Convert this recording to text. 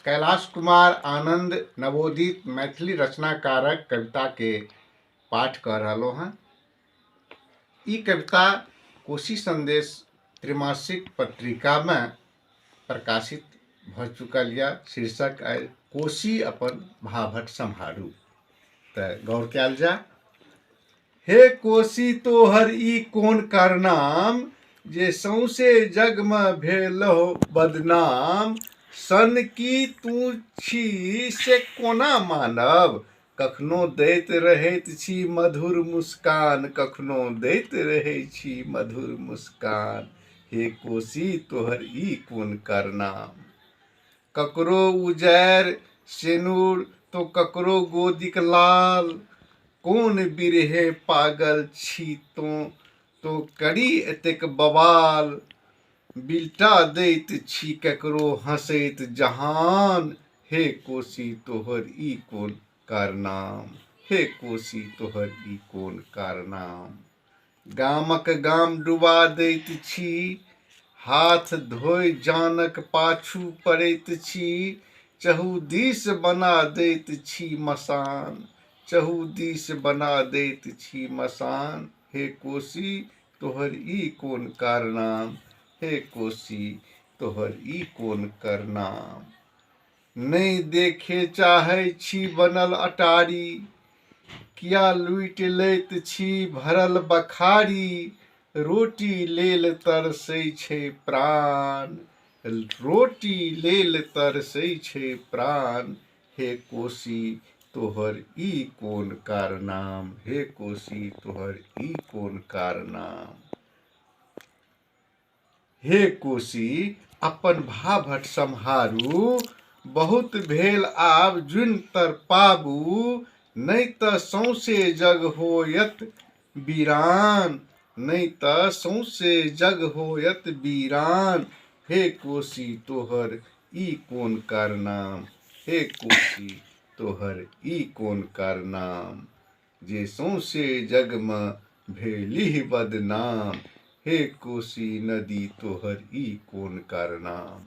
कैलाश कुमार आनंद नवोदित मैथिली रचनाकारक कविता के पाठ कर रहा हैं। ई कविता कोशी संदेश त्रैमासिक पत्रिका में प्रकाशित भ चुकल या। शीर्षक है कोशी अपन भाभट सम्हारू। तो गौर कयल जा। हे कोशी तोहर ई कोन कारनाम, जे सौंसे जग में भेलहो बदनाम। सन की तू छी से कोना मानब, कखनो दैत रहैत छी मधुर मुस्कान, कखनो दैत रहै छी मधुर मुस्कान। हे कोशी तोहर ई कोन कारनाम, ककरो उजैर सेनुर तो ककरो गोदिक लाल। कोन बिरहे पागल छी तो करी एतेक बवाल। बिलटा दैत छी ककरो हंसैत जहान। हे कोशी तोहर ई कोन कारनाम, हे कोशी तोहर ई कोन कारनाम। गामक गाम डुबा दैत छी, हाथ धोय जानक पाछू पड़ैत छी। चहुदिस बना दैत छी मसान, चहुदिस बना दैत छी मसान। हे कोशी तोहर ई कोन कारनाम, हे कोशी तोहर ई कोन कारनाम। नहीं देखे चाहै छी बनल अटारी, किया लूटि लैत छी भरल बखारी। रोटी लेल तरसै छै प्राण, रोटी लेल तरसै छै प्राण। हे कोशी तोहर ई कोन कारनाम, हे कोशी तोहर ई कोन कारनाम। हे कोशी अपन भाभट सम्हारू, बहुत भेल आब जुन तर पाबू। नहीं त सौंसे जग होयत वीरान, नहीं त सौंसे जग होयत वीरान। हे कोशी तोहर ई कोन कारनाम, हे कोशी तोहर ई कोन कारनाम। जे सौंसे जग में भेलिह बदनाम, हे कोशी नदी तोहर ई कोन कारनाम।